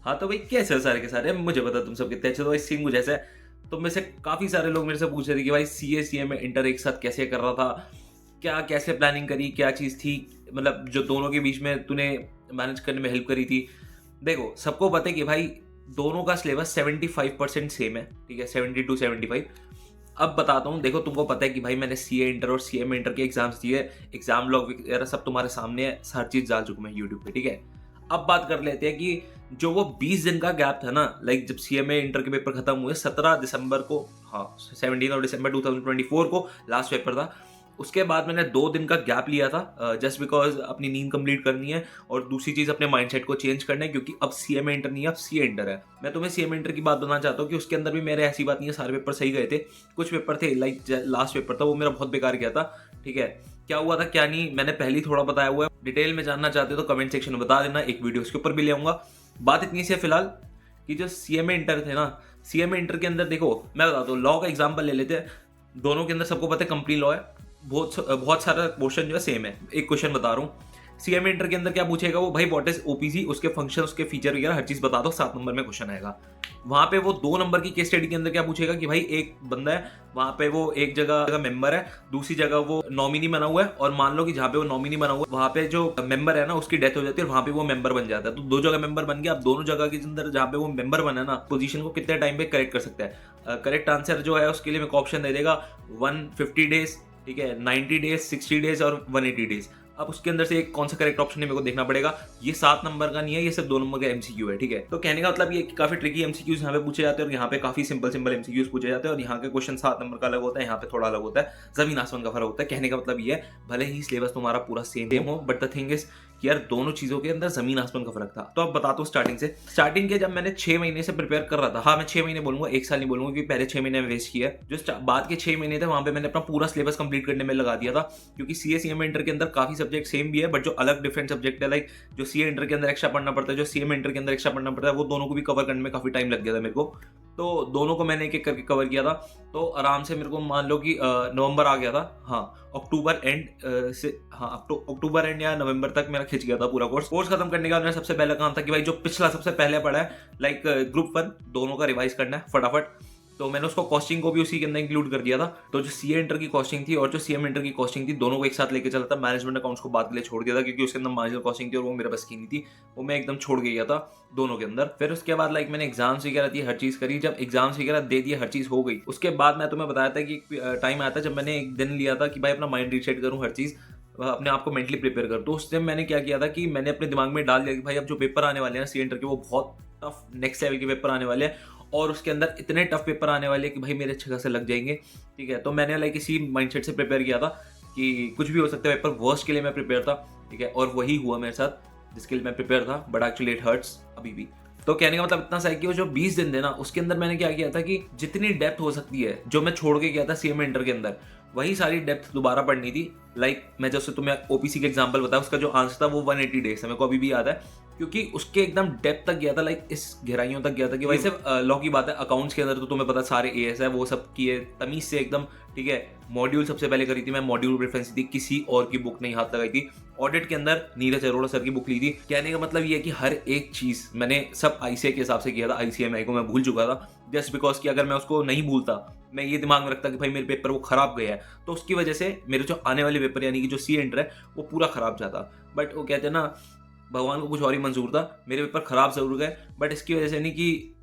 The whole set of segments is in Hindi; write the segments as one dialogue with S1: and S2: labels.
S1: हाँ, तो भाई कैसे हो सारे के सारे? मुझे पता तुम सब कितने अच्छे हो। तो भाई सीन कुछ ऐसा है, तुम में से काफ़ी सारे लोग मेरे से पूछ रहे थे कि भाई सीए, सीएम में इंटर एक साथ कैसे कर रहा था? क्या कैसे प्लानिंग करी? क्या चीज़ थी? मतलब जो दोनों के बीच में तूने मैनेज करने में हेल्प करी थी। देखो, सबको पता है कि भाई दोनों का सिलेबस 75% सेम है, ठीक है? 70 टू 75। अब बताता हूँ, देखो तुमको पता है कि भाई मैंने सीए इंटर और सीएम इंटर के एग्जाम्स दिए, एग्जाम लॉग वगैरह सब तुम्हारे सामने है, हर चीज़ डाल चुका मैं यूट्यूब पे, ठीक है? अब बात कर लेते हैं कि जो वो 20 दिन का गैप था ना, लाइक जब सीएमए इंटर के पेपर खत्म हुए 17 दिसंबर को, हाँ 17 ऑफ दिसंबर 2024 को लास्ट पेपर था। उसके बाद मैंने 2 दिन का गैप लिया था जस्ट बिकॉज अपनी नींद कंप्लीट करनी है और दूसरी चीज़ अपने माइंडसेट को चेंज करना है, क्योंकि अब सीएमए इंटर नहीं है, अब सीए इंटर है। मैं तुम्हें सीएमए इंटर की बात बताना चाहता हूँ कि उसके अंदर भी मेरे ऐसी बात नहीं है, सारे पेपर सही गए थे। कुछ पेपर थे, लाइक लास्ट पेपर था वो मेरा बहुत बेकार गया था, ठीक है? क्या हुआ था क्या नहीं मैंने पहले ही थोड़ा बताया हुआ है। डिटेल में जानना चाहते हो तो कमेंट सेक्शन में बता देना, एक वीडियो उसके ऊपर भी ले आऊंगा। बात इतनी सी है फिलहाल कि जो सीएमए इंटर थे ना, सीएमए इंटर के अंदर देखो मैं बताता हूँ, लॉ का एग्जाम्पल ले लेते हैं। दोनों के अंदर सबको पता है कंपनी लॉ है, बहुत बहुत सारा क्वेश्चन जो है सेम है। एक क्वेश्चन बता रहा हूँ, सीएमए इंटर के अंदर क्या पूछेगा वो, भाई व्हाट इज ओपीसी, उसके फंक्शन, उसके फीचर वगैरह हर चीज बता दो, 7 नंबर में क्वेश्चन आएगा। वहां पे वो 2 नंबर की केस स्टडी के अंदर क्या पूछेगा कि भाई एक बंदा है, वहां पे वो एक जगह मेंबर है, दूसरी जगह वो नॉमिनी बना हुआ है, और मान लो कि जहाँ पे वो नॉमिनी बना हुआ है वहां पे जो मेंबर है ना उसकी डेथ हो जाती है और वहां पे वो मेंबर बन जाता है। तो 2 जगह मेंबर बन गया। अब दोनों जगह के अंदर जहाँ पे वो मेंबर बना है ना, पोजीशन को कितने टाइम पे करेक्ट कर सकता है? करेक्ट आंसर जो है उसके लिए मेरे को ऑप्शन दे देगा 150 डेज, ठीक है, 90 डेज, 60 डेज और 180 डेज। अब उसके अंदर से एक कौन सा करेक्ट ऑप्शन है मेरे को देखना पड़ेगा। ये 7 नंबर का नहीं है, ये सिर्फ 2 नंबर का एमसीक्यू है, ठीक है? तो कहने का मतलब ये कि काफी ट्रिकी एमसीक्यूज यहाँ पे पूछे जाते हैं और यहाँ पे काफी सिंपल सिंपल एमसीक्यूज पूछे जाते हैं, और यहाँ के क्वेश्चन 7 नंबर का अलग होता है, यहाँ पे थोड़ा अलग होता है, जमीन आसमान का फर्क होता है। कहने का मतलब ये है, भले ही सिलेबस तुम्हारा पूरा सेम हो, बट द थिंग इज कि यार दोनों चीजों के अंदर जमीन आसमान का फर्क था। तो अब बताता हूँ स्टार्टिंग से। स्टार्टिंग के जब मैंने 6 महीने से प्रिपेयर कर रहा था, हाँ मैं 6 महीने बोलूंगा, 1 साल नहीं बोलूंगा, क्योंकि पहले 6 महीने में वेस्ट किया है। जो बाद के 6 महीने थे वहां पे मैंने अपना पूरा सिलेबस कंप्लीट करने में लगा दिया था, क्योंकि सीए सीएम इंटर के अंदर काफी सब्जेक्ट सेम भी है, बट जो अलग डिफरेंट सब्जेक्ट है, लाइक जो सीए इंटर के अंदर एक्स्ट्रा पढ़ना पड़ता है, जो सीएम इंटर के अंदर एक्स्ट्रा पढ़ना पड़ता है, वो दोनों को भी कवर करने में काफी टाइम लग गया था मेरे को। तो दोनों को मैंने एक एक करके कवर किया था। तो आराम से मेरे को मान लो कि नवंबर आ गया था, हाँ अक्टूबर एंड से, हाँ अक्टूबर एंड या नवंबर तक मेरा खिंच गया था पूरा कोर्स खत्म करने का। मेरा सबसे पहला काम था कि भाई जो पिछला सबसे पहले पढ़ा है, लाइक ग्रुप 1 दोनों का रिवाइज करना है फटाफट। तो मैंने उसको कॉस्टिंग को भी उसी के अंदर इंक्लूड कर दिया था। तो जो सीए इंटर की कॉस्टिंग थी और जो सीएम इंटर की कॉस्टिंग थी, दोनों को एक साथ लेके चला था। मैनेजमेंट अकाउंट्स को बाद के लिए छोड़ दिया था, क्योंकि उसके अंदर मार्जिनल कॉस्टिंग थी और वो मेरे बस की नहीं थी, वो मैं एकदम छोड़ के गया था दोनों के अंदर। फिर उसके बाद लाइक मैंने एग्जाम्स वगैरह दी, हर चीज करी। जब एग्जाम्स वगैरह दे दिए, हर चीज हो गई, उसके बाद मैं तुम्हें बताया था कि टाइम आया था जब मैंने एक दिन लिया था कि भाई अपना माइंड रीसेट करूँ, हर चीज अपने आप को मेंटली प्रिपेयर कर। तो उस टाइम मैंने क्या किया था कि मैंने अपने दिमाग में डाल दिया कि भाई अब जो पेपर आने वाले हैं सी इंटर के, वो बहुत टफ नेक्स्ट लेवल के पेपर आने वाले हैं, और उसके अंदर इतने टफ पेपर आने वाले हैं कि भाई मेरे अच्छे खासे लग जाएंगे, ठीक है? तो मैंने लाइक इसी माइंडसेट से प्रिपेयर किया था कि कुछ भी हो सकता है पेपर, वर्स्ट के लिए मैं प्रिपेयर था, ठीक है? और वही हुआ मेरे साथ जिसके लिए मैं प्रिपेयर था, बट एक्चुअली इट हर्ट्स अभी भी। तो कहने का मतलब इतना सा है कि वो जो 20 दिन थे ना, उसके अंदर मैंने क्या किया था कि जितनी डेप्थ हो सकती है जो मैं छोड़ के गया था सीएम इंटर के अंदर, वही सारी डेप्थ दोबारा पढ़नी थी। लाइक मैं जैसे तुम्हें ओपीसी का एग्जांपल बताया, उसका जो आंसर था वो 180 डेज है, मेरे को अभी भी याद है, क्योंकि उसके एकदम डेप्थ तक गया था, लाइक इस गहराइयों तक गया था कि भाई सिर्फ लॉ की बात है। अकाउंट्स के अंदर तो तुम्हें पता सारे एएस है, वो सब किए तमीज से एकदम, ठीक है? मॉड्यूल सबसे पहले करी थी मैं, मॉड्यूल रेफरेंस थी, किसी और की बुक नहीं हाथ लगाई थी। ऑडिट के अंदर नीरज अरोड़ा सर की बुक ली थी। कहने का मतलब ये है कि हर एक चीज मैंने सब आईसीए के हिसाब से किया था। आईसीएमआई को मैं भूल चुका था, जस्ट बिकॉज कि अगर मैं उसको नहीं भूलता, मैं ये दिमाग में रखता कि भाई मेरे पेपर वो खराब गया है, तो उसकी वजह से मेरे जो आने वाले पेपर यानी कि जो सी एंटर है वो पूरा खराब जाता। बट वो कहते हैं ना, भगवान को कुछ और ही मंजूर था, मेरे पेपर खराब जरूर गए, बट इसकी वजह से नहीं कि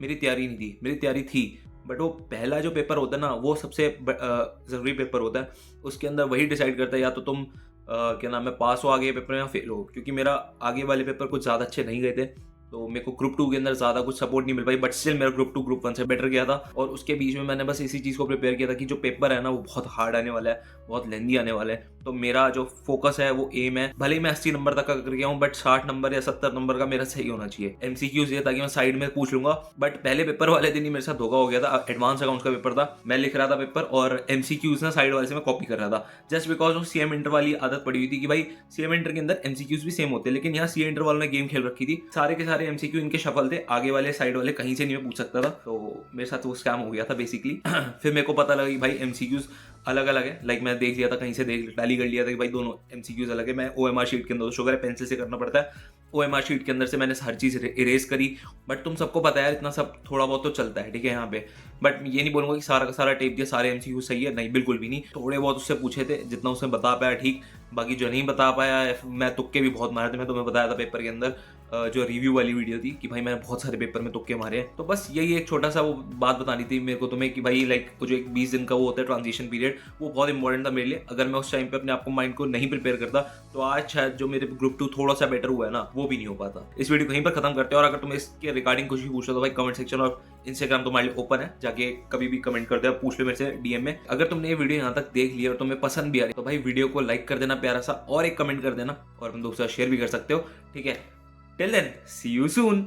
S1: मेरी तैयारी नहीं थी, मेरी तैयारी थी, बट वो पहला जो पेपर होता है ना, वो सबसे ज़रूरी पेपर होता है। उसके अंदर वही डिसाइड करता है या तो तुम क्या नाम है, पास हो आगे पेपर में या फेल हो। क्योंकि मेरा आगे वाले पेपर कुछ ज़्यादा अच्छे नहीं गए थे, तो मेरे को ग्रुप 2 के अंदर ज़्यादा कुछ सपोर्ट नहीं मिल पाई, बट स्टिल मेरा ग्रुप 2 ग्रुप 1 से बेटर गया था। और उसके बीच में मैंने बस इसी चीज़ को प्रिपेयर किया था कि जो पेपर है ना वो बहुत हार्ड आने वाला है, बहुत लेंदी आने वाला है। तो मेरा जो फोकस है, वो एम है, भले ही मैं 80 नंबर तक का कर गया हूँ, बट 60 नंबर या 70 नंबर का मेरा सही होना चाहिए। एमसीक्यूज ये ताकि मैं साइड में पूछ लूंगा, बट पहले पेपर वाले दिन ही मेरे साथ धोखा हो गया था। एडवांस अकाउंट्स का पेपर था, मैं लिख रहा था पेपर और एमसीक्यूज ना साइड वाले से मैं कॉपी कर रहा था, जस्ट बिकॉज वो सीएम इंटर वाली आदत पड़ी हुई थी कि भाई सीएम इंटर के अंदर एमसीक्यूज भी सेम होते हैं। लेकिन यहाँ सीए इंटर वालों ने गेम खेल रखी थी, सारे के सारे एमसीक्यू इनके शफल थे, आगे वाले साइड वाले कहीं से नहीं मैं पूछ सकता था। तो मेरे साथ वो स्कैम हो गया था बेसिकली। फिर मेरे को पता लगा कि भाई एमसीक्यूज अलग अलग है। लाइक मैं देख लिया था, कहीं से देख टैली कर लिया था कि भाई दोनों एमसीक्यूज अलग है। मैं ओएमआर शीट के अंदर, शुगर है पेंसिल से करना पड़ता है, ओएमआर शीट के अंदर से मैंने हर चीज़ इरेज करी। बट तुम सबको पता है यार, इतना सब थोड़ा बहुत तो चलता है, ठीक है यहाँ पे। बट ये नहीं बोलूंगा कि सारा का सारा टेप दिया, सारे एमसीक्यू सही है, नहीं बिल्कुल भी नहीं। थोड़े बहुत उससे पूछे थे, जितना उसने बता पाया ठीक, बाकी जो नहीं बता पाया, मैं तुक्के भी बहुत मारे थे। मैं तुम्हें बताया था पेपर के अंदर जो रिव्यू वाली वीडियो थी कि भाई मैंने बहुत सारे पेपर में तुक्के मारे हैं। तो बस यही एक छोटा सा वो बात बतानी थी मेरे को तुम्हें कि भाई लाइक वो जो एक 20 दिन का वो होता है ट्रांजिशन पीरियड, वो बहुत इंपॉर्टेंट था मेरे लिए। अगर मैं उस टाइम पे अपने आप को माइंड को नहीं प्रिपेयर करता तो आज शायद जो मेरे ग्रुप 2 थोड़ा सा बेटर हुआ है ना, वो भी नहीं हो पाता। इस वीडियो को यहीं पर खत्म करते हैं। और अगर तुम्हें इसके रिगार्डिंग कुछ भी पूछो तो भाई कमेंट सेक्शन और इंस्टाग्राम तुम्हारे लिए ओपन है, जाके कभी भी कमेंट कर दे, पूछ लो मेरे से डीएम में। अगर तुमने ये वीडियो यहाँ तक देख लिया और तुम्हें पसंद भी आ रही तो भाई वीडियो को लाइक कर देना प्यारा सा, और एक कमेंट कर देना, और अपने दोस्तों के साथ शेयर भी कर सकते हो, ठीक है। Till then see you soon.